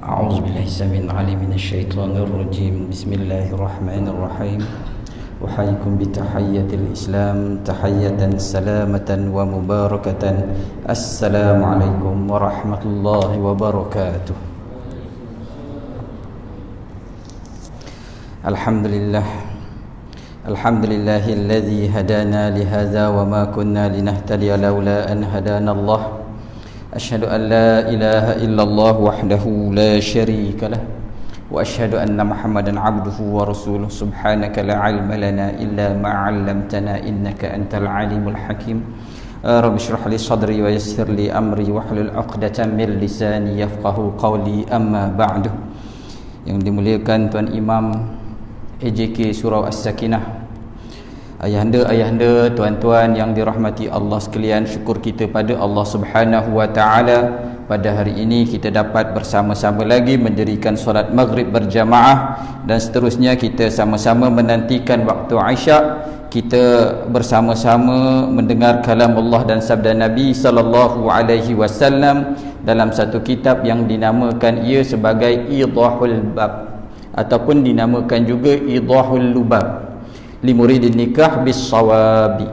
أعوذ بالله السميع العليم من الشيطان الرجيم. بسم الله الرحمن الرحيم. أحييكم بتحية الإسلام تحية سلامة ومباركة. السلام عليكم ورحمة الله وبركاته. الحمد لله الذي هدانا لهذا وما كنا لنهتدي لولا أن هدانا الله. أشهد أن لا إله إلا الله وحده لا شريك له وأشهد أن محمدا عبده ورسوله. سبحانك لا علم لنا إلا ما علمتنا إنك أنت العليم الحكيم. رب اشرح لي صدري ويسر لي أمري واحلل عقدة من لساني يفقه قولي. أما بعد. Yang dimuliakan Tuan Imam AJK Surau As-Sakinah, ayahanda, tuan-tuan yang dirahmati Allah sekalian, syukur kita pada Allah Subhanahu wa taala pada hari ini kita dapat bersama-sama lagi mendirikan solat maghrib berjamaah, dan seterusnya kita sama-sama menantikan waktu Isyak. Kita bersama-sama mendengar kalam Allah dan sabda Nabi sallallahu alaihi wasallam dalam satu kitab yang dinamakan ia sebagai Idahul Bab ataupun dinamakan juga Idahul Lubab li muridin nikah bis sawabi.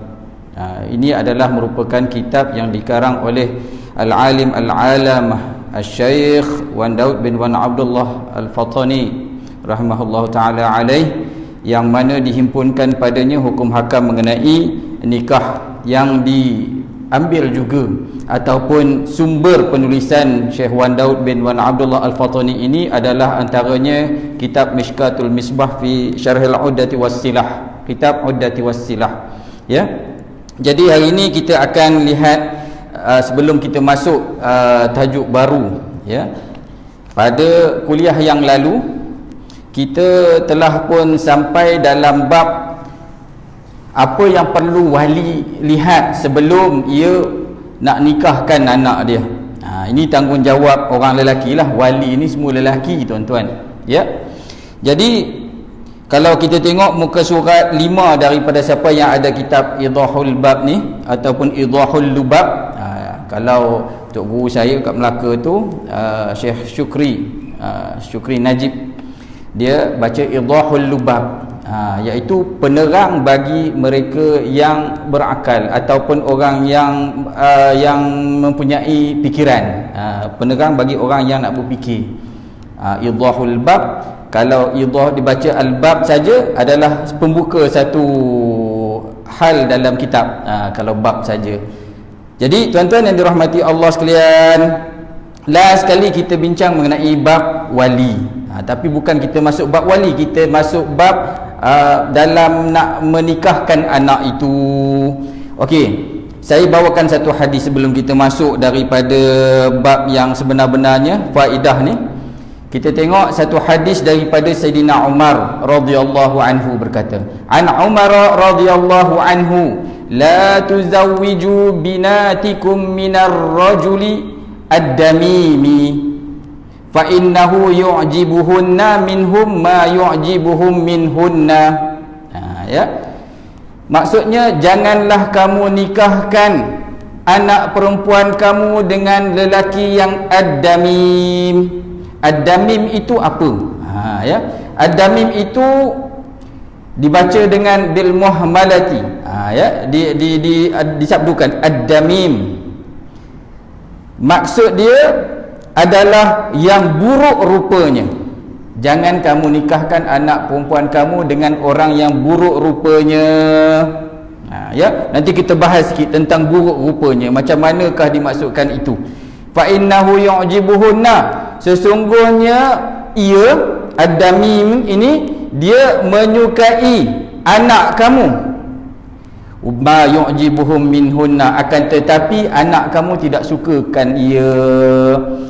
Ini adalah merupakan kitab yang dikarang oleh al-alim al-alamah al-Syekh Wan Daud bin Wan Abdullah Al-Fatani rahimahullah ta'ala alaih, yang mana dihimpunkan padanya hukum hakam mengenai nikah, yang diambil juga ataupun sumber penulisan Syekh Wan Daud bin Wan Abdullah Al-Fatani ini adalah antaranya kitab Mishkatul Misbah fi Syarhil Uddati Wassilah, kitab Uddati Wassilah, ya. Jadi hari ini kita akan lihat sebelum kita masuk tajuk baru, ya. Pada kuliah yang lalu kita telah pun sampai dalam bab apa yang perlu wali lihat sebelum ia nak nikahkan anak dia. Ini tanggungjawab orang lelaki lah. Wali ni semua lelaki, tuan-tuan, ya. Jadi kalau kita tengok muka surat 5 daripada siapa yang ada kitab Idahul Bab ni ataupun Idahul Lubab, kalau Tok Guru saya kat Melaka tu Syekh Syukri Najib, dia baca Idahul Lubab, iaitu penerang bagi mereka yang berakal ataupun orang yang mempunyai fikiran, penerang bagi orang yang nak berfikir. Idahul Bab, kalau idah dibaca al-bab saja adalah pembuka satu hal dalam kitab, kalau bab saja. Jadi tuan-tuan yang dirahmati Allah sekalian, last kali kita bincang mengenai bab wali, tapi bukan kita masuk bab wali, kita masuk bab dalam nak menikahkan anak itu. Okey, saya bawakan satu hadis sebelum kita masuk daripada bab yang sebenar-benarnya, faedah ni. Kita tengok satu hadis daripada Sayyidina Umar radhiyallahu anhu berkata, An Umar radhiyallahu anhu, la tuzawwiju binatikum minar rajuli ad-damimi fa innahu yu'jibuhunna minhum ma yu'jibuhum minhunna. Ya. Maksudnya, janganlah kamu nikahkan anak perempuan kamu dengan lelaki yang ad-damim. Ad-damim itu apa? Ya. Ad-damim itu dibaca dengan bil muhmalati, ya, disabdukan ad-damim. Maksud dia adalah yang buruk rupanya. Jangan kamu nikahkan anak perempuan kamu dengan orang yang buruk rupanya. Ya, nanti kita bahas sikit tentang buruk rupanya, macam manakah dimaksudkan itu. Fa innahu yu'jibuhunna, sesungguhnya ia ad-damim ini dia menyukai anak kamu. Ma yu'jibuhum minhunna, akan tetapi anak kamu tidak sukakan ia.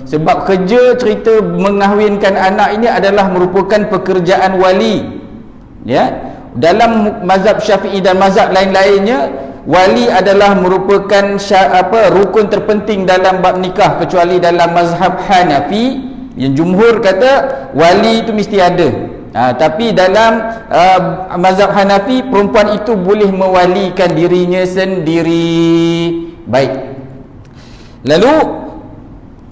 Sebab kerja cerita mengahwinkan anak ini adalah merupakan pekerjaan wali, ya. Dalam mazhab Syafi'i dan mazhab lain-lainnya, wali adalah merupakan rukun terpenting dalam bab nikah, kecuali dalam mazhab Hanafi yang jumhur kata wali itu mesti ada. Tapi dalam mazhab Hanafi, perempuan itu boleh mewalikan dirinya sendiri. Baik. Lalu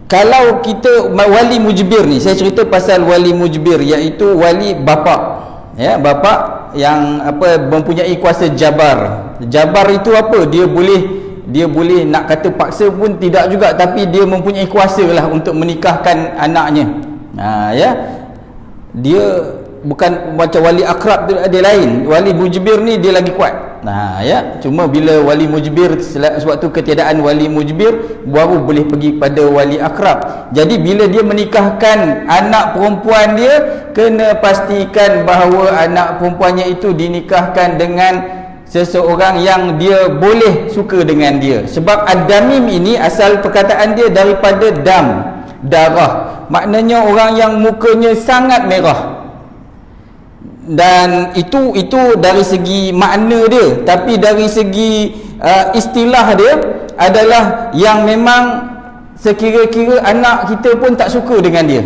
kalau kita wali mujbir ni, saya cerita pasal wali mujbir, iaitu wali bapa, ya, bapa yang mempunyai kuasa jabar. Jabar itu apa? Dia boleh nak kata paksa pun tidak juga, tapi dia mempunyai kuasa lah untuk menikahkan anaknya. Ya, dia bukan macam wali akrab dia lain. Wali mujbir ni dia lagi kuat. Ya, cuma bila wali mujbir, sewaktu ketiadaan wali mujbir, baru boleh pergi pada wali akrab. Jadi bila dia menikahkan anak perempuan dia, kena pastikan bahawa anak perempuannya itu dinikahkan dengan seseorang yang dia boleh suka dengan dia. Sebab ad-damim ini asal perkataan dia daripada dam, darah. Maknanya orang yang mukanya sangat merah. Dan itu dari segi makna dia, tapi dari segi istilah dia adalah yang memang sekira-kira anak kita pun tak suka dengan dia.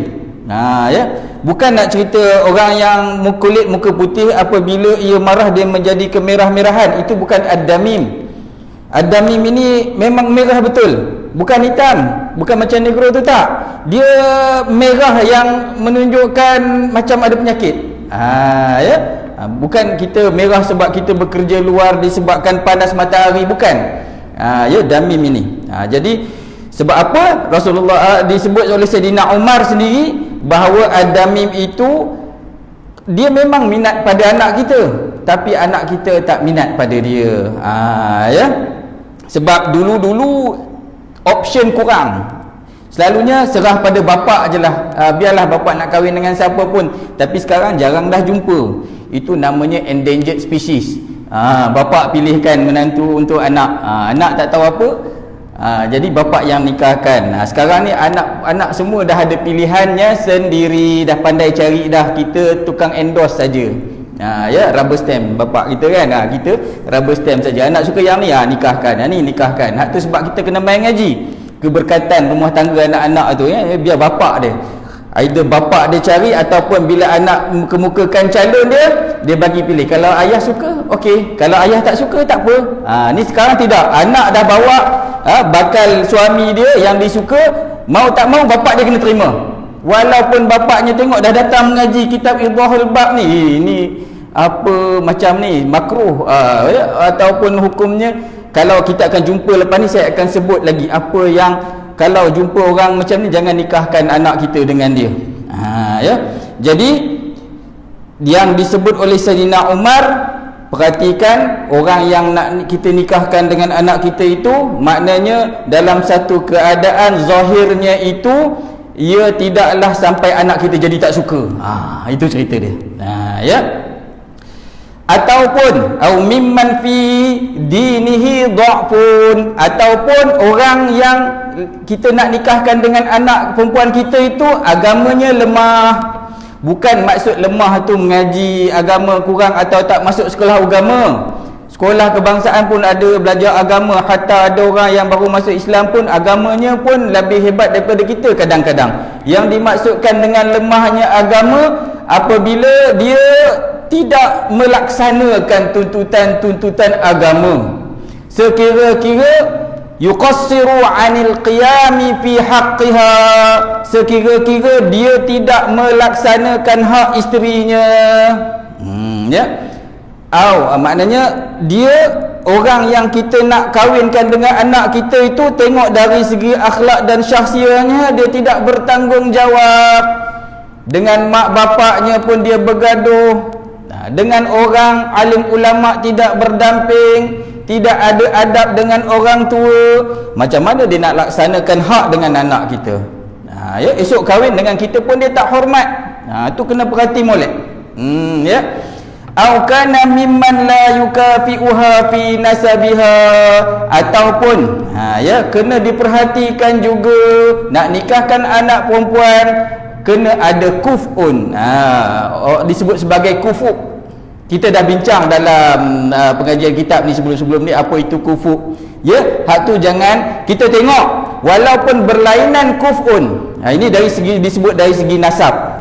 Ya, bukan nak cerita orang yang kulit muka putih, apabila ia marah dia menjadi kemerah-merahan. Itu bukan ad-damim. Ad-damim ini memang merah betul, bukan hitam, bukan macam negro tu, tak. Dia merah yang menunjukkan macam ada penyakit. Ya, bukan kita merah sebab kita bekerja luar disebabkan panas matahari, bukan. Ya, damim ini. Jadi sebab apa Rasulullah disebut oleh Sayyidina Umar sendiri bahawa ad-damim itu dia memang minat pada anak kita, tapi anak kita tak minat pada dia. Ya, sebab dulu option kurang. Selalunya serah pada bapa je lah, biarlah bapa nak kahwin dengan siapa pun. Tapi sekarang jarang dah jumpa. Itu namanya endangered species. Bapa pilihkan menantu untuk anak, anak tak tahu apa, jadi bapa yang nikahkan. Sekarang ni anak semua dah ada pilihannya sendiri, dah pandai cari dah. Kita tukang endorse saja. Ya, rubber stamp bapa kita kan. Kita rubber stamp saja. Anak suka yang ni, nikahkan. Ni nikahkan. Hak tu sebab kita kena main ngaji. Keberkatan rumah tangga anak-anak tu, ya, biar bapak dia, either bapak dia cari, ataupun bila anak muka-mukakan calon dia bagi pilih. Kalau ayah suka, okey. Kalau ayah tak suka, tak apa. Ni sekarang tidak. Anak dah bawa bakal suami dia yang disuka, mau tak mau bapak dia kena terima. Walaupun bapaknya tengok dah datang mengaji kitab Idhahul Bab ni apa macam ni makruh, ataupun hukumnya. Kalau kita akan jumpa lepas ni, saya akan sebut lagi apa yang kalau jumpa orang macam ni, jangan nikahkan anak kita dengan dia. Ya. Jadi yang disebut oleh Sayyidina Umar, perhatikan, orang yang nak kita nikahkan dengan anak kita itu, maknanya dalam satu keadaan zahirnya itu ia tidaklah sampai anak kita jadi tak suka. Itu cerita dia. Ya. Ataupun au mimman fi dinihi dha'fun, ataupun orang yang kita nak nikahkan dengan anak perempuan kita itu agamanya lemah. Bukan maksud lemah tu mengaji agama kurang atau tak masuk sekolah agama. Sekolah kebangsaan pun ada belajar agama, hatta ada orang yang baru masuk Islam pun agamanya pun lebih hebat daripada kita kadang-kadang. Yang dimaksudkan dengan lemahnya agama apabila dia tidak melaksanakan tuntutan-tuntutan agama, sekira-kira yuqassiru 'anil qiyami fi haqqiha, sekira-kira dia tidak melaksanakan hak isterinya. Ya. Maknanya dia, orang yang kita nak kahwinkan dengan anak kita itu, tengok dari segi akhlak dan syahsiahnya dia tidak bertanggungjawab. Dengan mak bapaknya pun dia bergaduh. Dengan orang alim ulama tidak berdamping, tidak ada adab dengan orang tua. Macam mana dia nak laksanakan hak dengan anak kita? Ya, esok kahwin dengan kita pun dia tak hormat. Tu kena perhati molek. Ya. Au kana mimman la yukafi'uha fi nasabiha, ataupun ya, kena diperhatikan juga nak nikahkan anak perempuan, kena ada kuf'un. Disebut sebagai kufu'. Kita dah bincang dalam pengajian kitab ni sebelum-sebelum ni apa itu kufu'. Ya, hak tu jangan kita tengok walaupun berlainan kuf'un. Ini dari segi, disebut dari segi nasab.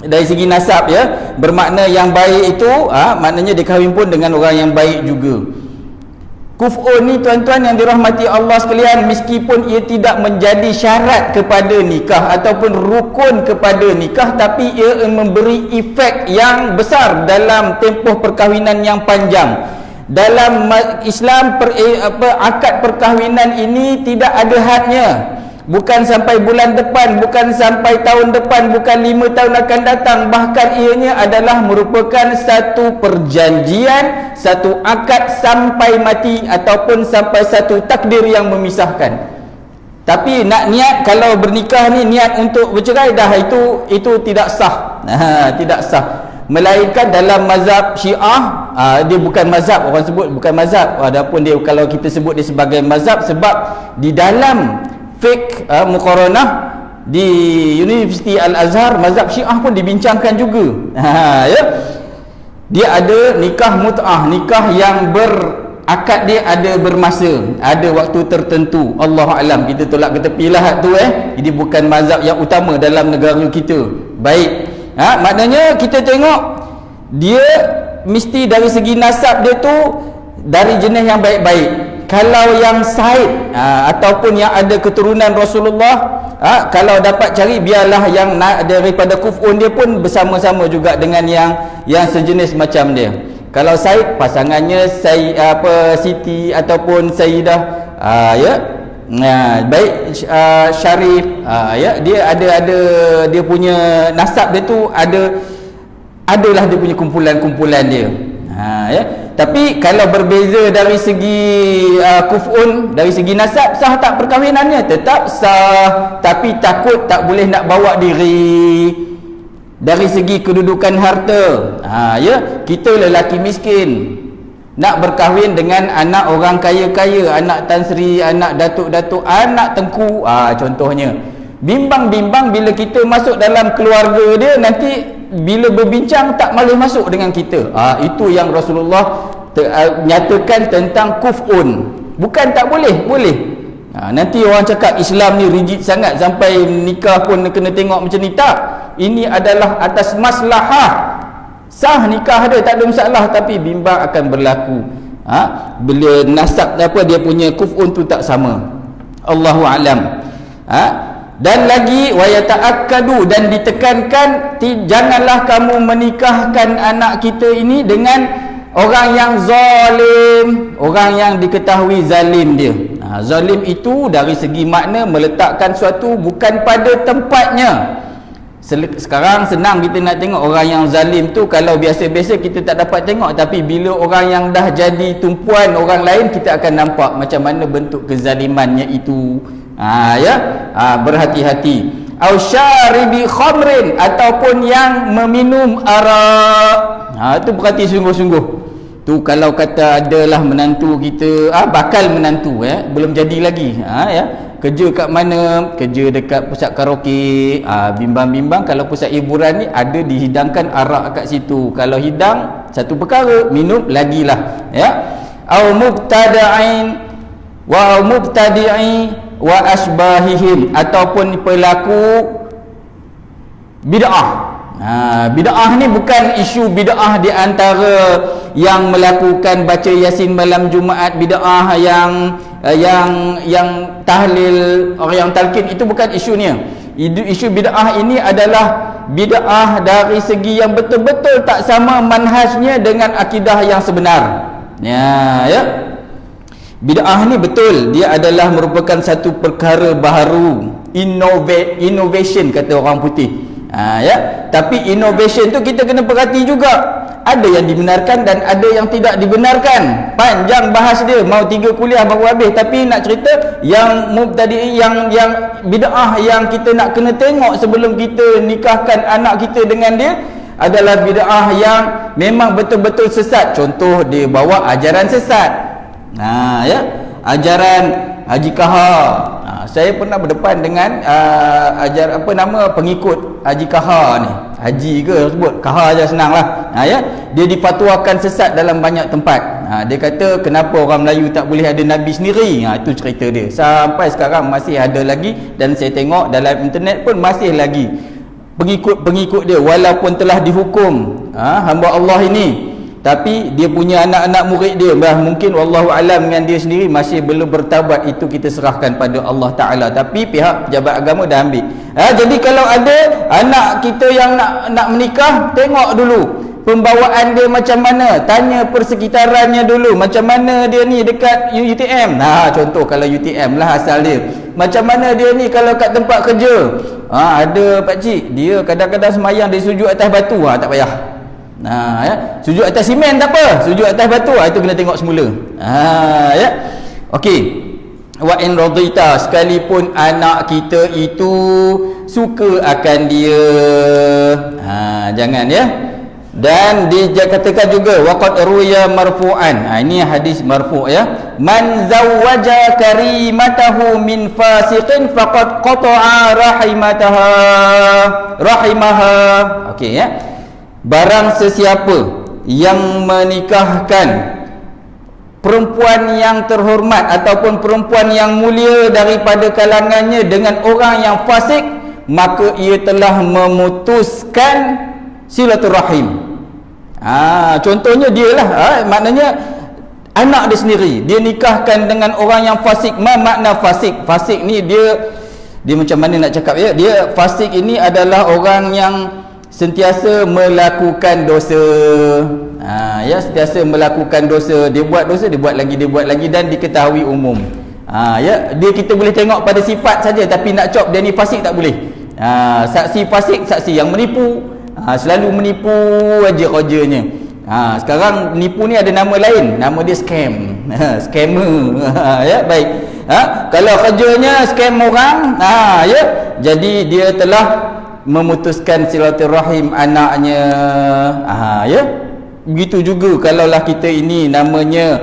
Dari segi nasab, ya, bermakna yang baik itu, maknanya dia kahwin pun dengan orang yang baik juga. Kuf'un ni tuan-tuan yang dirahmati Allah sekalian, meskipun ia tidak menjadi syarat kepada nikah ataupun rukun kepada nikah, tapi ia memberi efek yang besar dalam tempoh perkahwinan yang panjang. Dalam Islam akad perkahwinan ini tidak ada hadnya. Bukan sampai bulan depan, bukan sampai tahun depan, bukan 5 tahun akan datang. Bahkan ianya adalah merupakan satu perjanjian, satu akad sampai mati ataupun sampai satu takdir yang memisahkan. Tapi nak niat kalau bernikah ni niat untuk bercerai, dah itu tidak sah. Tidak sah. Melainkan dalam mazhab Syiah, dia bukan mazhab, orang sebut bukan mazhab. Adapun dia, kalau kita sebut dia sebagai mazhab, sebab di dalam fiqh muqaranah di Universiti Al-Azhar, mazhab Syiah pun dibincangkan juga. Ya. Dia ada nikah mut'ah, nikah yang akad dia ada bermasa, ada waktu tertentu. Allahu alam, kita tolak ke tepi lah tu. Jadi bukan mazhab yang utama dalam negara kita. Baik. Maknanya kita tengok dia mesti dari segi nasab dia tu dari jenis yang baik-baik. Kalau yang Said ataupun yang ada keturunan Rasulullah, kalau dapat cari, biarlah yang daripada Kuf'un dia pun bersama-sama juga dengan yang sejenis macam dia. Kalau Said, pasangannya Siti ataupun Sayyidah, ya. Baik, Syarif, ya, dia ada dia punya nasab dia tu adalah dia punya kumpulan-kumpulan dia. Ya. Tapi kalau berbeza dari segi Kuf'un, dari segi nasab, sah tak perkahwinannya? Tetap sah, tapi takut tak boleh nak bawa diri. Dari segi kedudukan harta, ya, kita lelaki miskin nak berkahwin dengan anak orang kaya-kaya, anak Tan Sri, anak datuk-datuk, anak tengku, contohnya. Bimbang-bimbang bila kita masuk dalam keluarga dia, nanti bila berbincang tak malu masuk dengan kita. Itu yang Rasulullah nyatakan tentang Kuf'un. Bukan tak boleh, boleh. Nanti orang cakap Islam ni rigid sangat sampai nikah pun kena tengok macam ni. Tak, ini adalah atas maslahah. Sah nikah dia, tak ada masalah, tapi bimbang akan berlaku bila nasab dia punya Kuf'un tu tak sama. Allahu alam. Dan lagi wayata'akkadu, dan ditekankan janganlah kamu menikahkan anak kita ini dengan orang yang zalim, orang yang diketahui zalim dia. Zalim itu dari segi makna meletakkan suatu bukan pada tempatnya. Sekarang senang kita nak tengok orang yang zalim tu, kalau biasa-biasa kita tak dapat tengok, tapi bila orang yang dah jadi tumpuan orang lain, kita akan nampak macam mana bentuk kezalimannya itu. Ya, berhati-hati. Au syaribi khamrin, ataupun yang meminum arak. Itu berhati sungguh-sungguh. Tu kalau kata adalah menantu kita, bakal menantu, belum jadi lagi, ya, kerja kat mana, kerja dekat pusat karaoke, bimbang-bimbang kalau pusat hiburan ni ada dihidangkan arak kat situ. Kalau hidang satu perkara, minum lagilah, ya. Au mubtada'in wa mubtadi'i wa asbahihim, ataupun pelaku bid'ah. Bid'ah ni bukan isu bid'ah di antara yang melakukan baca Yasin malam Jumaat, bid'ah yang tahlil, orang yang talqin, itu bukan isunya. Isu bid'ah ini adalah bid'ah dari segi yang betul-betul tak sama manhajnya dengan akidah yang sebenar. Ya. Bid'ah ni betul, dia adalah merupakan satu perkara baharu, innovation kata orang putih. Ya. Tapi innovation tu kita kena perhati juga. Ada yang dibenarkan dan ada yang tidak dibenarkan. Panjang bahas dia, mau 3 kuliah baru habis. Tapi nak cerita yang mubtadi, yang bid'ah yang kita nak kena tengok sebelum kita nikahkan anak kita dengan dia, adalah bid'ah yang memang betul-betul sesat. Contoh, dia bawa ajaran sesat. Ya, ajaran Haji Kaha. Saya pernah berdepan dengan pengikut Haji Kaha ni. Haji ke sebut, Kaha je senanglah. Ya, dia dipatuakan sesat dalam banyak tempat. Dia kata kenapa orang Melayu tak boleh ada nabi sendiri. Itu cerita dia. Sampai sekarang masih ada lagi, dan saya tengok dalam internet pun masih lagi pengikut-pengikut dia, walaupun telah dihukum hamba Allah ini tapi dia punya anak-anak murid dia, mungkin wallahu alam dengan dia sendiri masih belum bertaubat, itu kita serahkan pada Allah Ta'ala. Tapi pihak pejabat agama dah ambil. Jadi kalau ada anak kita yang nak menikah, tengok dulu pembawaan dia macam mana, tanya persekitarannya dulu, macam mana dia ni dekat UTM. Contoh kalau UTM lah asal dia, macam mana dia ni kalau kat tempat kerja. Ada pakcik, dia kadang-kadang semayang dia sujud atas batu, tak payah. Sujud atas simen tak apa, sujud atas batu itu kena tengok semula. Okey. Wa in radita, sekalipun anak kita itu suka akan dia, jangan ya. Dan dikatakan juga waqad ruya marfu'an, ini hadis marfu' ya, man zawwaja karimatahu min fasiqin faqad qata'a rahimaha. Okey ya. Barang sesiapa yang menikahkan perempuan yang terhormat ataupun perempuan yang mulia daripada kalangannya dengan orang yang fasik, maka ia telah memutuskan silaturahim. Contohnya dia lah, maknanya anak dia sendiri dia nikahkan dengan orang yang fasik. Makna fasik? Fasik ni dia macam mana nak cakap ya? Dia fasik ini adalah orang yang sentiasa melakukan dosa. Sentiasa melakukan dosa. Dia buat dosa, dia buat lagi dan diketahui umum. Kita boleh tengok pada sifat saja, tapi nak cop dia ni fasik tak boleh. Saksi fasik, saksi yang menipu, selalu menipu aja kerjanya. Sekarang menipu ni ada nama lain, nama dia scam. Scammer. Baik. Kalau kerjanya scam orang, jadi dia telah memutuskan silaturahim anaknya. Begitu juga kalaulah kita ini namanya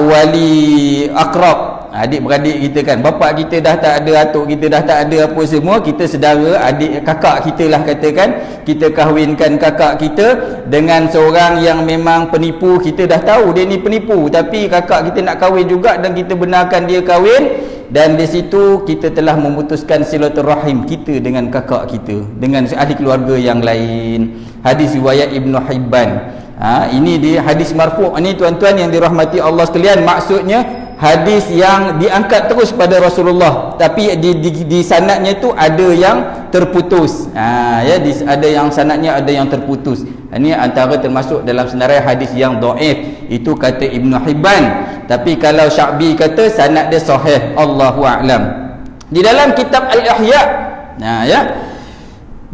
wali akrab, adik-beradik kita kan, bapak kita dah tak ada, atuk kita dah tak ada, apa semua, kita saudara, adik kakak kita lah katakan, kita kahwinkan kakak kita dengan seorang yang memang penipu. Kita dah tahu dia ni penipu, tapi kakak kita nak kahwin juga dan kita benarkan dia kahwin, dan di situ kita telah memutuskan silaturahim kita dengan kakak kita, dengan ahli keluarga yang lain. Hadis riwayat Ibnu Hibban. Ini di hadis marfu'. Ini tuan-tuan yang dirahmati Allah sekalian, maksudnya hadis yang diangkat terus pada Rasulullah, tapi di sanadnya tu ada yang terputus. Ada yang sanadnya ada yang terputus. Ini antara termasuk dalam senarai hadis yang dhaif, itu kata Ibnu Hibban. Tapi kalau Sya'bi kata sanad dia sahih, Allahu a'lam. Di dalam kitab Al-Ihya,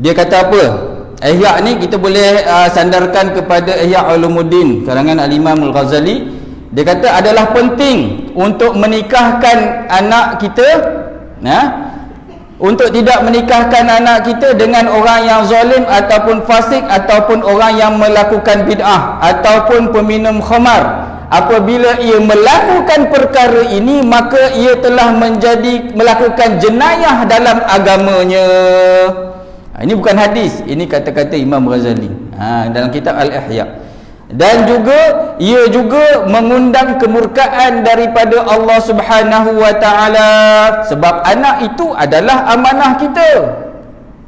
dia kata apa? Ihya ni kita boleh sandarkan kepada Ihya Ulumuddin karangan Al-Imam Al-Ghazali. Dia kata adalah penting untuk menikahkan anak kita, untuk tidak menikahkan anak kita dengan orang yang zalim ataupun fasik ataupun orang yang melakukan bid'ah ataupun peminum khamar. Apabila ia melakukan perkara ini, maka ia telah melakukan jenayah dalam agamanya. Ini bukan hadis, ini kata-kata Imam Ghazali dalam kitab Al-Ihya. Dan juga ia juga mengundang kemurkaan daripada Allah Subhanahu wa taala, sebab anak itu adalah amanah kita.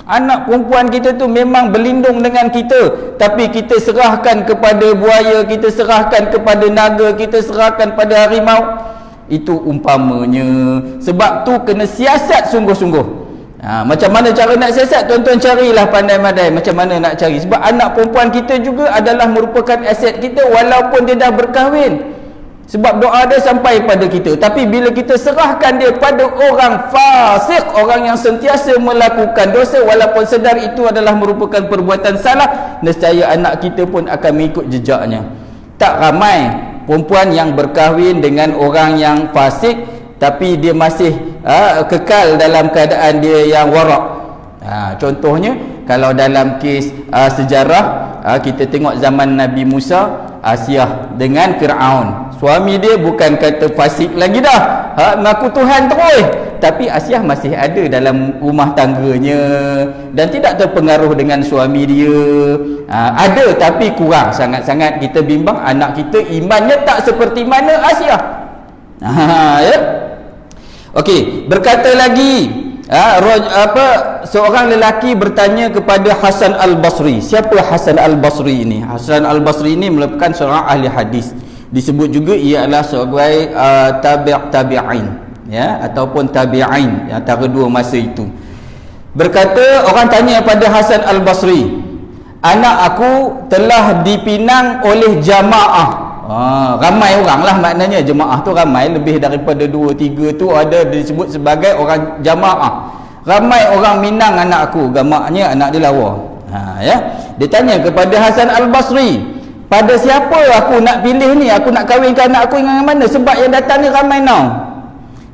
Anak perempuan kita tu memang berlindung dengan kita, tapi kita serahkan kepada buaya, kita serahkan kepada naga, kita serahkan pada harimau. Itu umpamanya. Sebab tu kena siasat sungguh-sungguh. Macam mana cara nak siasat? Tuan-tuan carilah pandai-pandai macam mana nak cari. Sebab anak perempuan kita juga adalah merupakan aset kita, walaupun dia dah berkahwin. Sebab doa dia sampai pada kita. Tapi bila kita serahkan dia pada orang fasik, orang yang sentiasa melakukan dosa, walaupun sedar itu adalah merupakan perbuatan salah, nescaya anak kita pun akan mengikut jejaknya. Tak ramai perempuan yang berkahwin dengan orang yang fasik, tapi dia masih kekal dalam keadaan dia yang warak. Contohnya kalau dalam kes sejarah, kita tengok zaman Nabi Musa, Asiah dengan Fir'aun. Suami dia bukan kata fasik lagi dah, mengaku Tuhan terus, tapi Asiah masih ada dalam rumah tangganya dan tidak terpengaruh dengan suami dia. Ada tapi kurang sangat-sangat. Kita bimbang anak kita imannya tak seperti mana Asiah. Okey, berkata lagi Seorang lelaki bertanya kepada Hasan Al-Basri. Siapa Hasan Al-Basri ini? Hasan Al-Basri ini merupakan seorang ahli hadis. Disebut juga ia adalah sebagai tabi'in, ya, ataupun tabi'in antara dua masa itu. Berkata, orang tanya pada Hasan Al-Basri, anak aku telah dipinang oleh jamaah. Ramai orang lah, maknanya jemaah tu ramai, lebih daripada 2-3 tu ada disebut sebagai orang jamaah. Ramai orang minang anak aku, gamaknya anak dia lawa. Ya, dia tanya kepada Hasan Al-Basri, pada siapa aku nak pilih ni, aku nak kahwinkan anak aku dengan mana, sebab yang datang ni ramai now.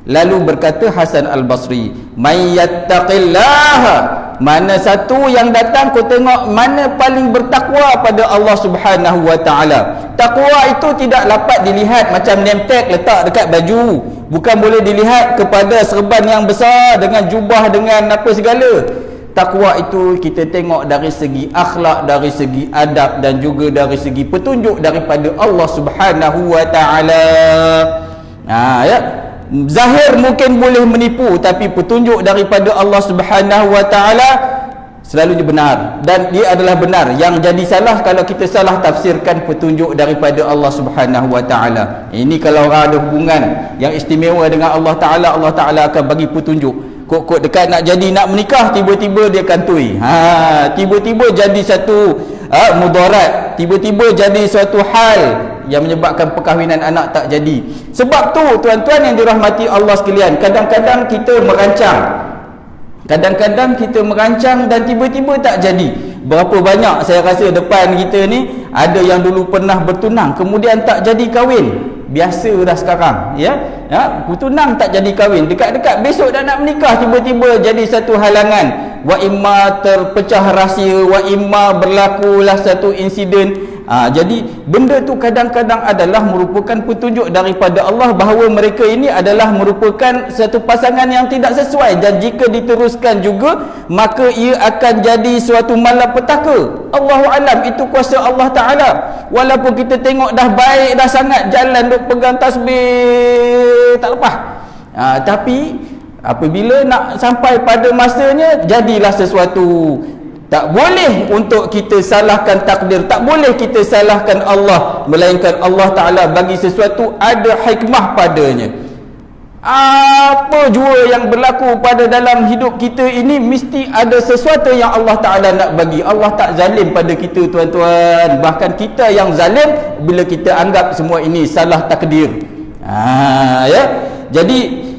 Lalu berkata Hasan Al-Basri, may yattaqillah, mana satu yang datang kau tengok mana paling bertakwa pada Allah Subhanahu wa taala. Takwa itu tidak dapat dilihat macam name tag letak dekat baju, bukan boleh dilihat kepada serban yang besar dengan jubah dengan apa segala. Takwa itu kita tengok dari segi akhlak, dari segi adab, dan juga dari segi petunjuk daripada Allah Subhanahu wa taala. Ya, zahir mungkin boleh menipu, tapi petunjuk daripada Allah Subhanahu wa taala selalunya benar, dan dia adalah benar. Yang jadi salah kalau kita salah tafsirkan petunjuk daripada Allah Subhanahu wa taala. Ini kalau orang ada hubungan yang istimewa dengan Allah taala, Allah taala akan bagi petunjuk. Kok dekat nak jadi nak menikah, tiba-tiba dia kantoi. Tiba-tiba jadi satu mudarat, tiba-tiba jadi suatu hal yang menyebabkan perkahwinan anak tak jadi. Sebab tu tuan-tuan yang dirahmati Allah sekalian, kadang-kadang kita merancang dan tiba-tiba tak jadi. Berapa banyak saya rasa depan kita ni ada yang dulu pernah bertunang kemudian tak jadi kahwin. Biasa dah sekarang, ya. Bertunang tak jadi kahwin, dekat-dekat besok dah nak menikah, tiba-tiba jadi satu halangan. Wa imma terpecah rahsia, wa imma berlakulah satu insiden. Jadi benda tu kadang-kadang adalah merupakan petunjuk daripada Allah bahawa mereka ini adalah merupakan satu pasangan yang tidak sesuai, dan jika diteruskan juga maka ia akan jadi suatu malapetaka. Allahu alam, itu kuasa Allah taala. Walaupun kita tengok dah baik dah sangat, jalan duk pegang tasbih tak lepas, tapi apabila nak sampai pada masanya jadilah sesuatu. Tak boleh untuk kita salahkan takdir, tak boleh kita salahkan Allah, melainkan Allah Ta'ala bagi sesuatu ada hikmah padanya. Apa jua yang berlaku pada dalam hidup kita ini mesti ada sesuatu yang Allah Ta'ala nak bagi. Allah tak zalim pada kita, tuan-tuan. Bahkan kita yang zalim bila kita anggap semua ini salah takdir. Ya. Jadi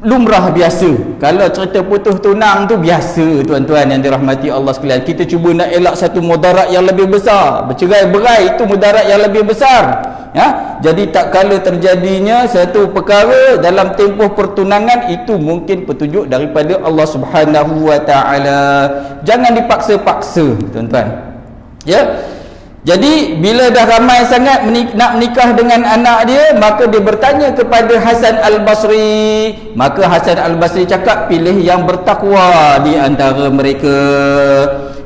lumrah biasa. Kalau cerita putus tunang tu biasa, tuan-tuan yang dirahmati Allah sekalian. Kita cuba nak elak satu mudarat yang lebih besar. Bercerai-berai itu mudarat yang lebih besar. Ya, jadi tak kala terjadinya satu perkara dalam tempoh pertunangan, itu mungkin petunjuk daripada Allah Subhanahu wa taala. Jangan dipaksa-paksa, tuan-tuan. Ya. Jadi bila dah ramai sangat nak menikah dengan anak dia, maka dia bertanya kepada Hasan Al-Basri. Maka Hasan Al-Basri cakap, pilih yang bertakwa di antara mereka.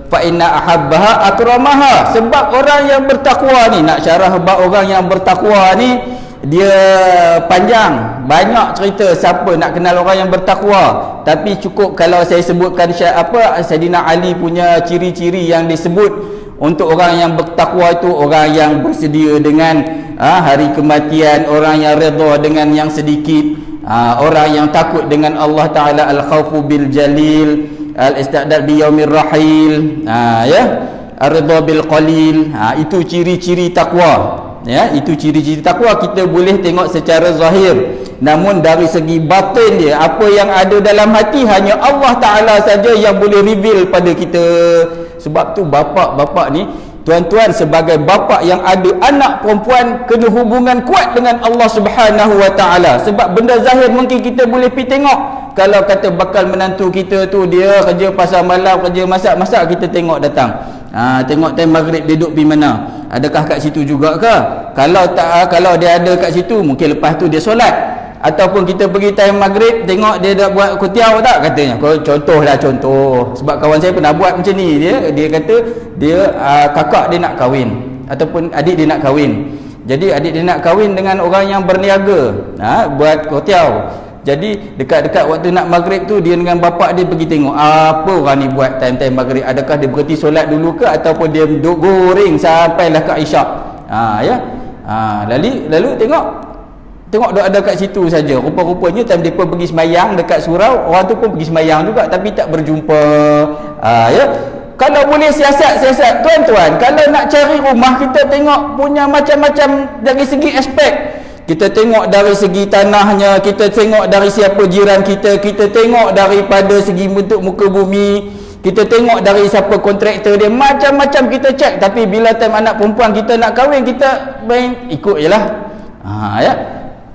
Fa inna ahabbaha akramaha. Sebab orang yang bertakwa ni, nak syarah bab orang yang bertakwa ni, dia panjang, banyak cerita siapa nak kenal orang yang bertakwa. Tapi cukup kalau saya sebutkan Sayyidina Ali punya ciri-ciri yang disebut untuk orang yang bertakwa itu, orang yang bersedia dengan hari kematian, orang yang redha dengan yang sedikit, orang yang takut dengan Allah Ta'ala, al-khawfu bil jalil, al-istidad bi yaumir rahil, ya, ar-ridha bil qalil. Itu ciri-ciri takwa. Ya, itu ciri-ciri takwa kita boleh tengok secara zahir. Namun dari segi batin dia, apa yang ada dalam hati, hanya Allah Ta'ala saja yang boleh reveal pada kita. Sebab tu bapak-bapak ni, tuan-tuan, sebagai bapak yang ada anak perempuan, kena hubungan kuat dengan Allah Subhanahu wa taala. Sebab benda zahir mungkin kita boleh pergi tengok. Kalau kata bakal menantu kita tu dia kerja pasar malam, kerja masak-masak, kita tengok datang. Tengok time maghrib dia duduk pergi mana? Adakah kat situ juga ke? Kalau tak, kalau dia ada kat situ, mungkin lepas tu dia solat. Ataupun kita pergi time maghrib, tengok dia dah buat kutiau tak, katanya. Contoh. Sebab kawan saya pernah buat macam ni. Dia kata dia kakak dia nak kahwin, ataupun adik dia nak kahwin. Jadi adik dia nak kahwin dengan orang yang berniaga, buat kutiau. Jadi dekat-dekat waktu nak maghrib tu, dia dengan bapak dia pergi tengok apa orang ni buat time-time maghrib. Adakah dia berhenti solat dulu ke, ataupun dia duduk goreng sampailah ke isyak. Lalu tengok duk ada kat situ saja. Rupa-rupanya time depa pergi semayang dekat surau, orang tu pun pergi semayang juga tapi tak berjumpa. Kalau boleh siasat tuan-tuan, kalau nak cari rumah, kita tengok punya macam-macam dari segi aspek. Kita tengok dari segi tanahnya, kita tengok dari siapa jiran kita, kita tengok daripada segi bentuk muka bumi, kita tengok dari siapa kontraktor dia, macam-macam kita cek. Tapi bila time anak perempuan kita nak kahwin, kita main ikut je lah.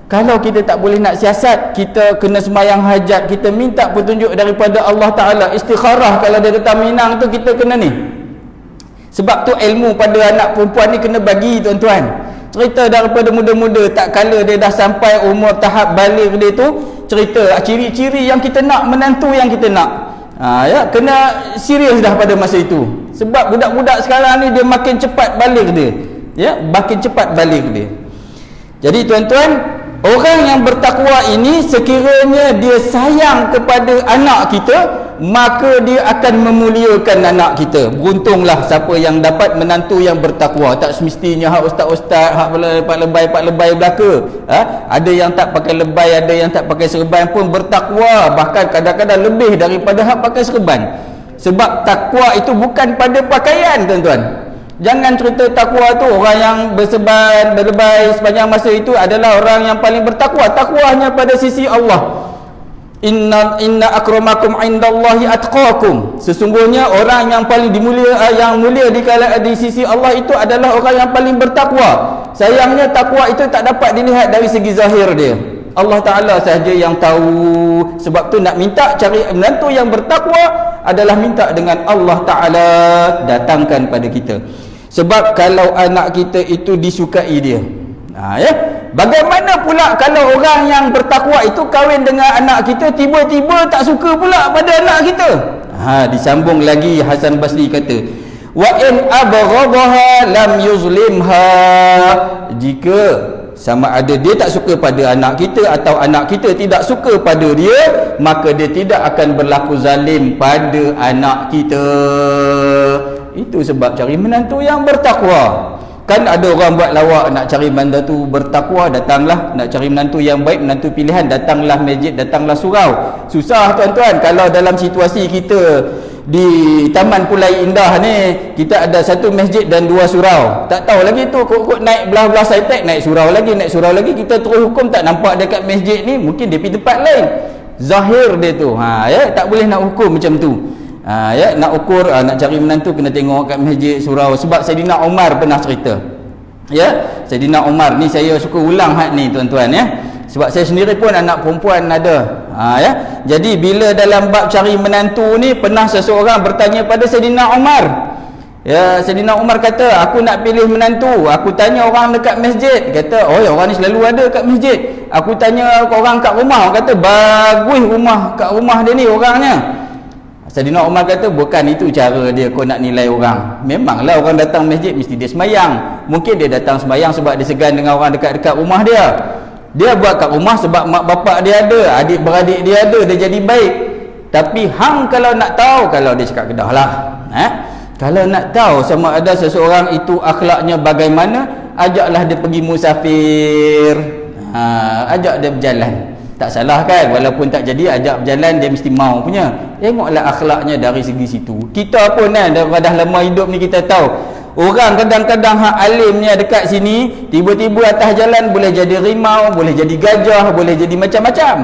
Kalau kita tak boleh nak siasat, kita kena semayang hajat, kita minta petunjuk daripada Allah Ta'ala. Istikharah kalau dia kata Minang tu, kita kena ni. Sebab tu ilmu pada anak perempuan ni kena bagi tuan-tuan. Cerita daripada muda-muda, tak kala dia dah sampai umur tahap baligh dia tu, cerita ciri-ciri yang kita nak, menantu yang kita nak. Kena serius dah pada masa itu. Sebab budak-budak sekarang ni dia makin cepat baligh dia. Makin cepat baligh dia. Jadi tuan-tuan, orang yang bertakwa ini sekiranya dia sayang kepada anak kita, maka dia akan memuliakan anak kita. Beruntunglah siapa yang dapat menantu yang bertakwa. Tak semestinya hak ustaz-ustaz, hak lebay belaka. Ada yang tak pakai lebay, ada yang tak pakai serban pun bertakwa, bahkan kadang-kadang lebih daripada hak pakai serban. Sebab takwa itu bukan pada pakaian tuan-tuan. Jangan cerita takwa tu orang yang berserban, berlebay sepanjang masa itu adalah orang yang paling bertakwa. Takwa hanya pada sisi Allah. Inna akramakum indallahi atqakum. Sesungguhnya orang yang paling mulia di sisi Allah itu adalah orang yang paling bertakwa. Sayangnya takwa itu tak dapat dilihat dari segi zahir dia. Allah Ta'ala sahaja yang tahu. Sebab tu nak minta cari menantu yang bertakwa adalah minta dengan Allah Ta'ala datangkan pada kita. Sebab kalau anak kita itu disukai dia, bagaimana pula kalau orang yang bertakwa itu kahwin dengan anak kita, tiba-tiba tak suka pula pada anak kita? Disambung lagi Hasan Basri kata, wa in abghadaha lam yuzlimha. Jika sama ada dia tak suka pada anak kita atau anak kita tidak suka pada dia, maka dia tidak akan berlaku zalim pada anak kita. Itu sebab cari menantu yang bertakwa. Kan ada orang buat lawak nak cari menantu bertakwa, datanglah. Nak cari menantu yang baik, menantu pilihan, datanglah masjid, datanglah surau. Susah tuan-tuan. Kalau dalam situasi kita di Taman Pulai Indah ni, kita ada satu masjid dan dua surau, tak tahu lagi tu kok naik belah-belah Saitek, naik surau lagi, kita terus hukum tak nampak dekat masjid ni, mungkin dia pergi tempat lain. Zahir dia tu, tak boleh nak hukum macam tu. Nak ukur, nak cari menantu kena tengok kat masjid, surau. Sebab Saidina Umar pernah cerita. Saidina Umar ni, saya suka ulang hak ni tuan-tuan sebab saya sendiri pun anak perempuan ada. Jadi bila dalam bab cari menantu ni, pernah seseorang bertanya pada Saidina Umar. Saidina Umar kata, aku nak pilih menantu, aku tanya orang dekat masjid. Kata, orang ni selalu ada kat masjid. Aku tanya orang kat rumah, orang kata bagus rumah kat rumah dia ni orangnya. Saidina Umar kata, bukan itu cara dia kau nak nilai orang. Memanglah orang datang masjid mesti dia semayang. Mungkin dia datang semayang sebab dia segan dengan orang dekat-dekat rumah dia. Dia buat kat rumah sebab mak bapak dia ada, adik-beradik dia ada, dia jadi baik. Tapi hang kalau nak tahu, kalau dia cakap Kedah lah, kalau nak tahu sama ada seseorang itu akhlaknya bagaimana, ajaklah dia pergi musafir, ajak dia berjalan. Tak salah kan? Walaupun tak jadi, ajak berjalan, dia mesti mau punya. Tengoklah akhlaknya dari segi situ. Kita pun dah lama hidup ni, kita tahu orang kadang-kadang hak alimnya dekat sini, tiba-tiba atas jalan boleh jadi rimau, boleh jadi gajah, boleh jadi macam-macam.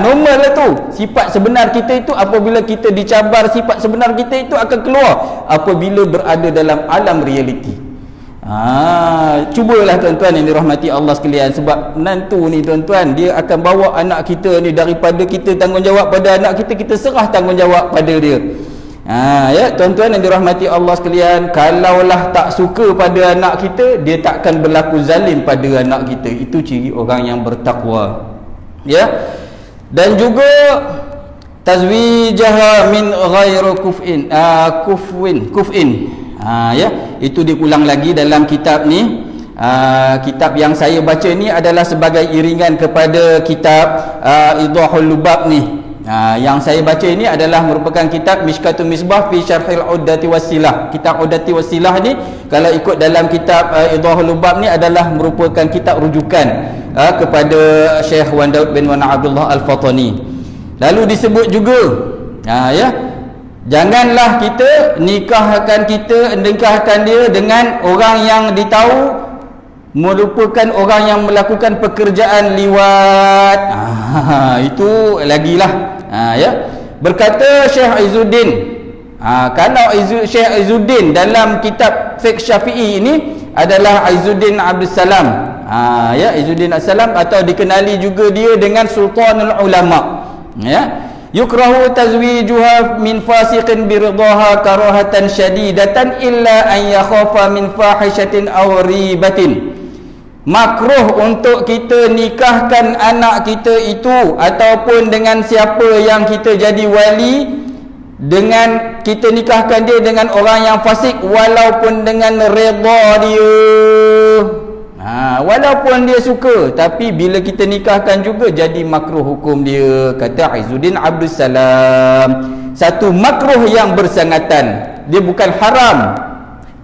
Normal lah tu. Sifat sebenar kita itu, apabila kita dicabar, sifat sebenar kita itu akan keluar apabila berada dalam alam realiti. Cubalah tuan-tuan yang dirahmati Allah sekalian. Sebab menantu ni tuan-tuan, dia akan bawa anak kita ni, daripada kita tanggungjawab pada anak kita, kita serah tanggungjawab pada dia. Tuan-tuan yang dirahmati Allah sekalian, kalaulah tak suka pada anak kita, dia tak akan berlaku zalim pada anak kita. Itu ciri orang yang bertakwa. Dan juga tazwijaha min ghairu kuf'in. Itu diulang lagi dalam kitab ni. Kitab yang saya baca ni adalah sebagai iringan kepada kitab Idahul Lubab ni. Yang saya baca ini adalah merupakan kitab Mishkatun Misbah fi Syarhil Uddati Wassilah. Kitab Uddati Wassilah ni kalau ikut dalam kitab Idahul Lubab ni adalah merupakan kitab rujukan kepada Syekh Wan Daud bin Wan Abdullah Al-Fatani. Lalu disebut juga janganlah kita nikahkan dia dengan orang yang ditahu merupakan orang yang melakukan pekerjaan liwat. Itu lagilah. Berkata Syekh Izzuddin, kalau Syekh Izzuddin dalam kitab Fiqh Syafi'i ini adalah Izzuddin Abdus Salam. Izzuddin Abdus Salam, atau dikenali juga dia dengan Sultanul Ulama. Yukrahu tazwijuha min fasiqin biridhaha karahatan syadidatan illa an yakhafa min fahishatin aw ribatin. Makruh untuk kita nikahkan anak kita itu ataupun dengan siapa yang kita jadi wali, dengan kita nikahkan dia dengan orang yang fasik walaupun dengan redha dia. Walaupun dia suka, tapi bila kita nikahkan juga jadi makruh hukum dia, kata Izzuddin Abdus Salam. Satu makruh yang bersangatan, dia bukan haram,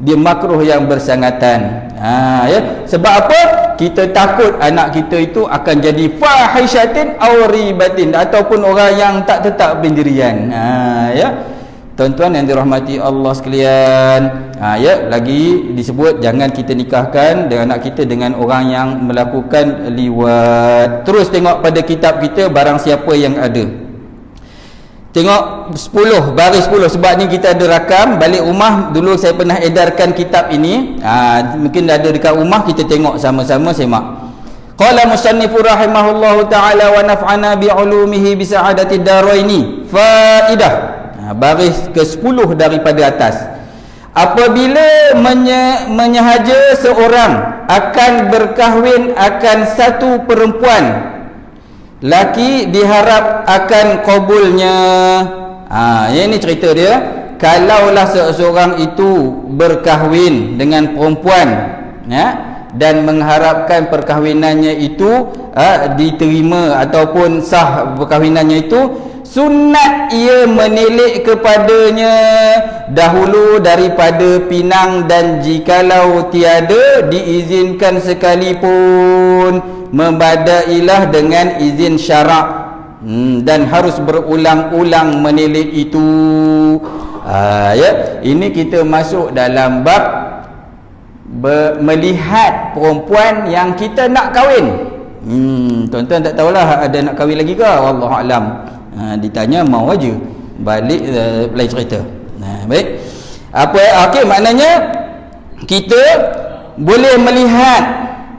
dia makruh yang bersangatan. Sebab apa? Kita takut anak kita itu akan jadi fahishatin aw ribatin, ataupun orang yang tak tetap pendirian. Tuan-tuan yang dirahmati Allah sekalian, lagi disebut jangan kita nikahkan dengan anak kita dengan orang yang melakukan liwat. Terus tengok pada kitab kita barang siapa yang ada. Tengok 10, baris 10. Sebab ni kita ada rakam balik rumah. Dulu saya pernah edarkan kitab ini. Mungkin ada dekat rumah, kita tengok sama-sama, semak. Qala musannifu rahimahullahu ta'ala wa naf'ana bi'ulumihi bisa'adatid daraini. Faidah. Baris ke-10 daripada atas. Apabila menyahaja seorang akan berkahwin akan satu perempuan, laki diharap akan qabulnya. Ini cerita dia. Kalaulah seseorang itu berkahwin dengan perempuan, dan mengharapkan perkahwinannya itu diterima ataupun sah perkahwinannya itu, sunat ia menilik kepadanya dahulu daripada pinang, dan jikalau tiada diizinkan sekalipun, membadailah dengan izin syarak, dan harus berulang-ulang menilik itu. Ini kita masuk dalam bab melihat perempuan yang kita nak kahwin. Tuan-tuan tak tahulah ada nak kahwin lagi ke? Wallahualam. Ditanya mau aja, balik lain cerita. Baik. Okey, maknanya kita boleh melihat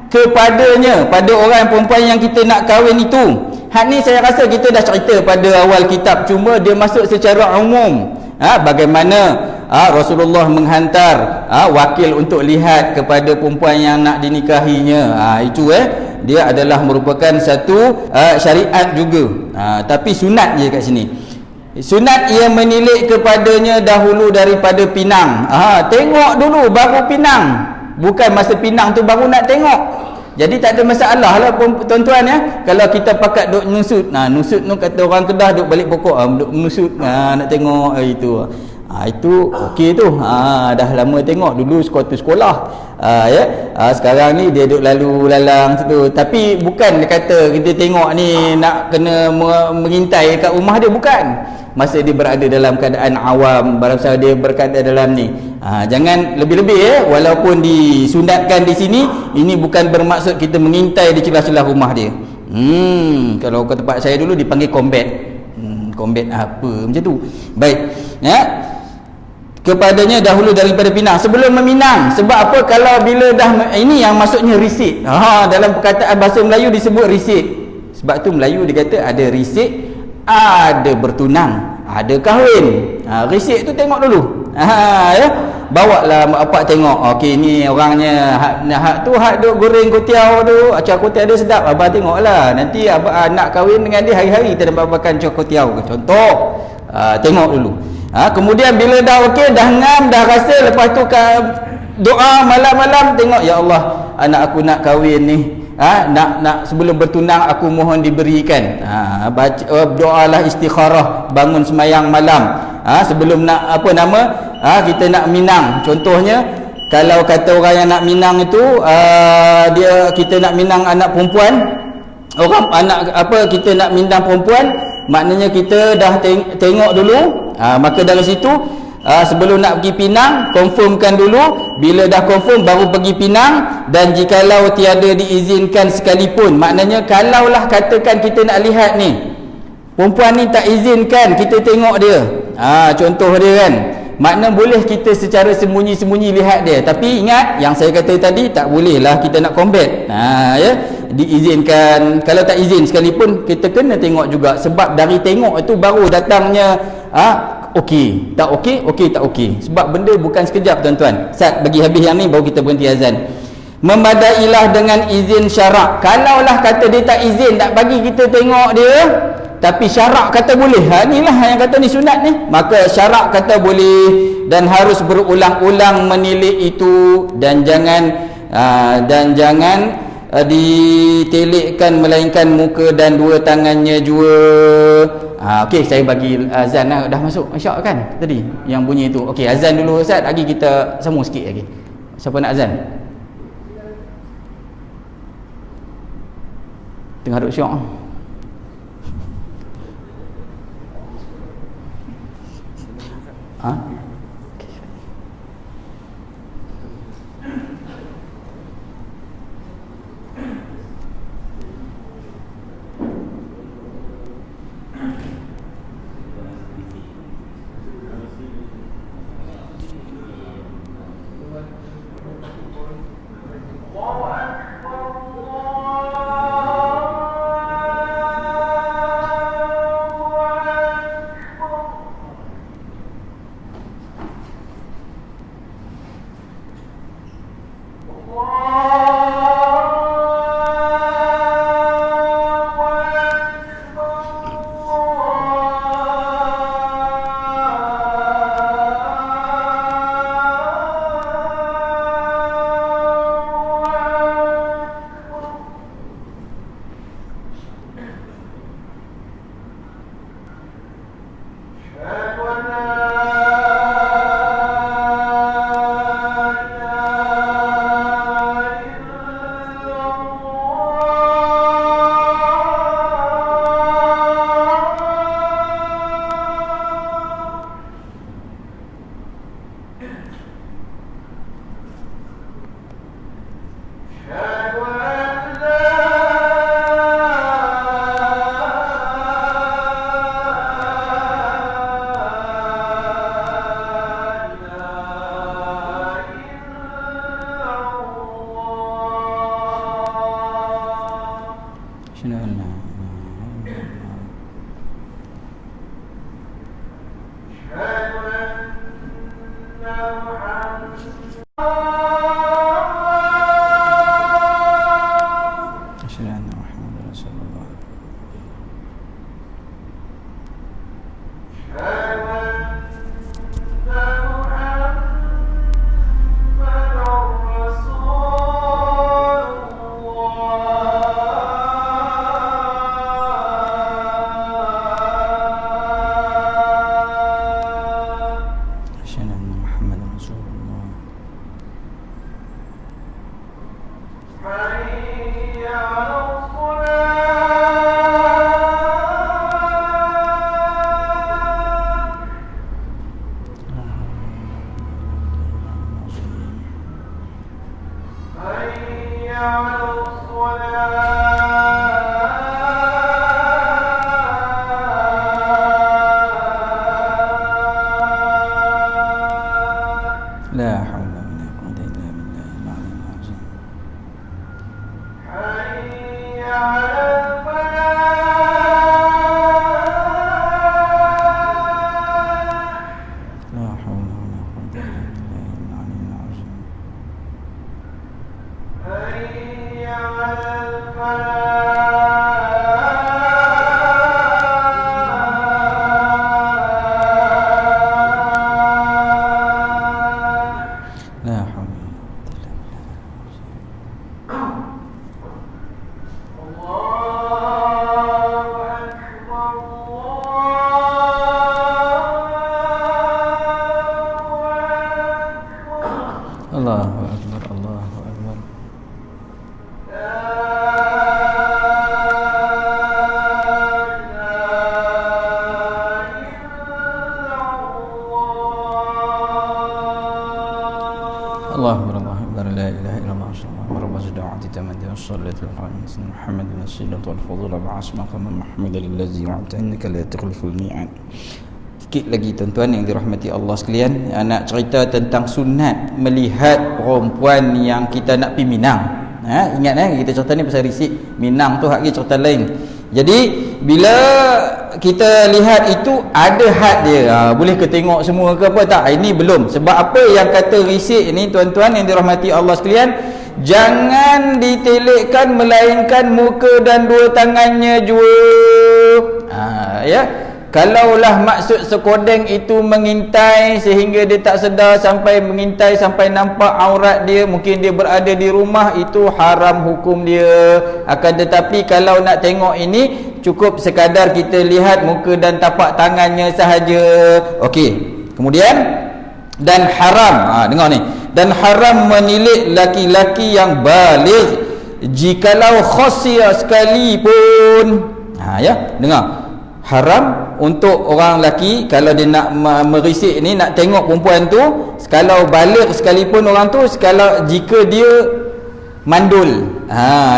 kepadanya, pada orang perempuan yang kita nak kahwin itu. Hak ni saya rasa kita dah cerita pada awal kitab, cuma dia masuk secara umum. Bagaimana Rasulullah menghantar wakil untuk lihat kepada perempuan yang nak dinikahinya. Itu dia adalah merupakan satu syariat juga. Tapi sunat je kat sini. Sunat ia menilik kepadanya dahulu daripada pinang. Tengok dulu baru pinang, bukan masa pinang tu baru nak tengok. Jadi tak ada masalah lah tuan-tuan kalau kita pakat duk nusut. Nusut tu kata orang Kedah duk balik pokok, duk nusut nak tengok itu. Itu okey tu. Dah lama tengok, dulu sekolah. Sekarang ni dia duk lalu lalang situ. Tapi bukan dia kata kita tengok ni nak kena mengintai kat rumah dia, bukan. Masa dia berada dalam keadaan awam, barangkali dia berada dalam ni. Jangan lebih-lebih walaupun disunatkan di sini, ini bukan bermaksud kita mengintai di celah-celah rumah dia. Kalau ke tempat saya dulu dipanggil combat. Combat apa macam tu. Baik. Kepadanya dahulu daripada pinang, sebelum meminang. Sebab apa? Kalau bila dah, ini yang maksudnya risik. Dalam perkataan bahasa Melayu disebut risik. Sebab tu Melayu dia kata ada risik, ada bertunang, ada kahwin. Risik tu tengok dulu. Bawalah mak bapak tengok. Okey, ni orangnya hak duk goreng kuetiau tu, acah kuetiau dia sedap, abang tengoklah. Nanti abang nak kahwin dengan dia hari-hari tak dapat makan acah kuetiau ke contoh. Tengok dulu. Kemudian bila dah okey, dah ngam, dah rasa, lepas tu doa malam-malam tengok, ya Allah, anak aku nak kahwin ni, nak sebelum bertunang aku mohon diberikan. Baca doalah istikharah, bangun semayang malam. Sebelum nak kita nak minang. Contohnya, kalau kata orang yang nak minang itu kita nak minang anak perempuan, kita nak minang perempuan, maknanya kita dah tengok dulu. Maka dari situ sebelum nak pergi pinang, confirmkan dulu. Bila dah confirm baru pergi pinang. Dan jikalau tiada diizinkan sekalipun, maknanya kalaulah katakan kita nak lihat ni, perempuan ni tak izinkan kita tengok dia, contoh dia kan, makna boleh kita secara sembunyi-sembunyi lihat dia. Tapi ingat yang saya kata tadi, tak boleh lah kita nak combat. Ya, diizinkan. Kalau tak izin sekalipun, kita kena tengok juga. Sebab dari tengok itu baru datangnya okey, tak okey, okey tak okey. Sebab benda bukan sekejap, tuan-tuan. Ustaz bagi habis yang ni baru kita berhenti azan. Memadailah dengan izin syarak. Kalaulah kata dia tak izin, tak bagi kita tengok dia, tapi syarak kata boleh, inilah yang kata ni sunat ni, maka syarak kata boleh. Dan harus berulang-ulang menilik itu. Dan jangan ditelikkan melainkan muka dan dua tangannya juga. Okey, saya bagi azan dah masuk isyak kan tadi yang bunyi itu. Okey, azan dulu Ustaz, lagi kita sambung sikit lagi. Siapa nak azan? Tengah duk syok. Allahu akbar, Allahu akbar. Allahu akbar, la ilaha illallah, rabbana da'ati tamadi wassalatu ala Muhammad nasilatu wal fadhila ba'asma kama Muhammad allazi wa'ata innaka la tukhliful mi'ad. Sikit lagi tuan-tuan yang dirahmati Allah sekalian, nak cerita tentang sunat melihat perempuan yang kita nak pergi Minang. Ingat kita cerita ni pasal risik. Minang tu hak cerita lain. Jadi bila kita lihat itu ada had dia, boleh ke tengok semua ke apa tak? Ini belum. Sebab apa yang kata risik ni tuan-tuan yang dirahmati Allah sekalian, jangan ditelekkan melainkan muka dan dua tangannya jua. Ya. Kalaulah maksud sekodeng itu mengintai sehingga dia tak sedar sampai mengintai sampai nampak aurat dia, mungkin dia berada di rumah, itu haram hukum dia. Akan tetapi kalau nak tengok ini, cukup sekadar kita lihat muka dan tapak tangannya sahaja. Okey. Kemudian dan haram, dengar ni, dan haram menilik laki-laki yang baligh jikalau khosya sekalipun. Ya, dengar. Haram untuk orang lelaki kalau dia nak merisik ni, nak tengok perempuan tu, kalau balik sekalipun orang tu, kalau jika dia mandul.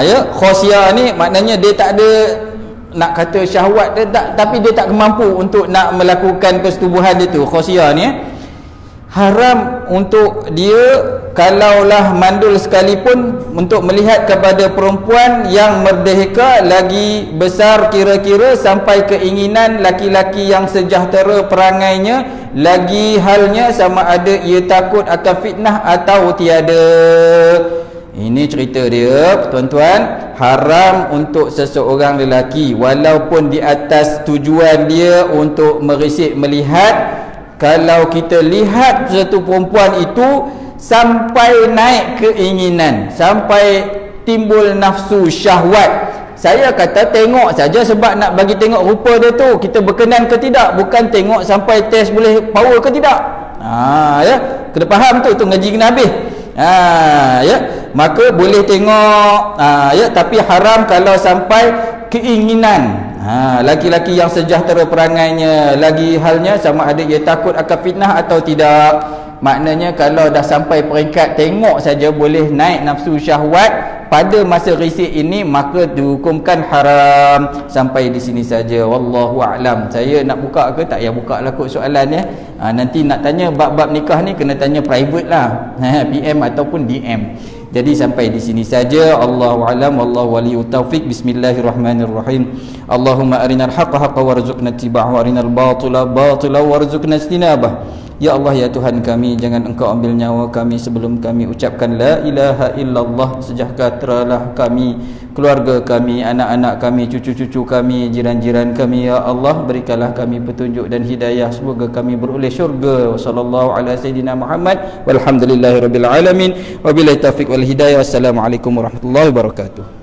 Ya, khosya ni maknanya dia tak ada, nak kata syahwat dia tak, tapi dia tak mampu untuk nak melakukan persetubuhan dia tu. Khosya ni haram untuk dia kalaulah mandul sekalipun untuk melihat kepada perempuan yang merdeka lagi besar kira-kira sampai keinginan laki-laki yang sejahtera perangainya, lagi halnya sama ada ia takut akan fitnah atau tiada. Ini cerita dia tuan-tuan. Haram untuk seseorang lelaki walaupun di atas tujuan dia untuk merisik melihat, kalau kita lihat satu perempuan itu sampai naik keinginan, sampai timbul nafsu syahwat, saya kata tengok saja sebab nak bagi tengok rupa dia tu, kita berkenan ke tidak, bukan tengok sampai test boleh power ke tidak. Ya, kena faham tu ngaji kena habis. Ya, maka boleh tengok, ya, tapi haram kalau sampai keinginan. Laki-laki yang sejahtera perangainya, lagi halnya sama ada ia takut akan fitnah atau tidak. Maknanya kalau dah sampai peringkat tengok saja boleh naik nafsu syahwat pada masa risik ini, maka dihukumkan haram. Sampai di sini saja, wallahu a'lam. Saya nak buka ke tak? Ya, buka lah kot soalan ya. Nanti nak tanya bab-bab nikah ni kena tanya private lah, PM ataupun DM. Jadi sampai di sini saja. Allahu a'lam, wallahu waliyut taufiq. Bismillahirrahmanirrahim. Allahumma arinal haqqa haqqan warzuqna ittiba'ahu wa arinal batila batilan warzuqna ijtinabah. Ya Allah, ya Tuhan kami, jangan Engkau ambil nyawa kami sebelum kami ucapkan la ilaha illallah. Sejahteralah kami, keluarga kami, anak-anak kami, cucu-cucu kami, jiran-jiran kami. Ya Allah, berikanlah kami petunjuk dan hidayah, semoga kami beroleh syurga. Wassallallahu ala sayyidina Muhammad walhamdulillahirabbil alamin. Wabillahi taufiq wal hidayah. Wassalamualaikum warahmatullahi wabarakatuh.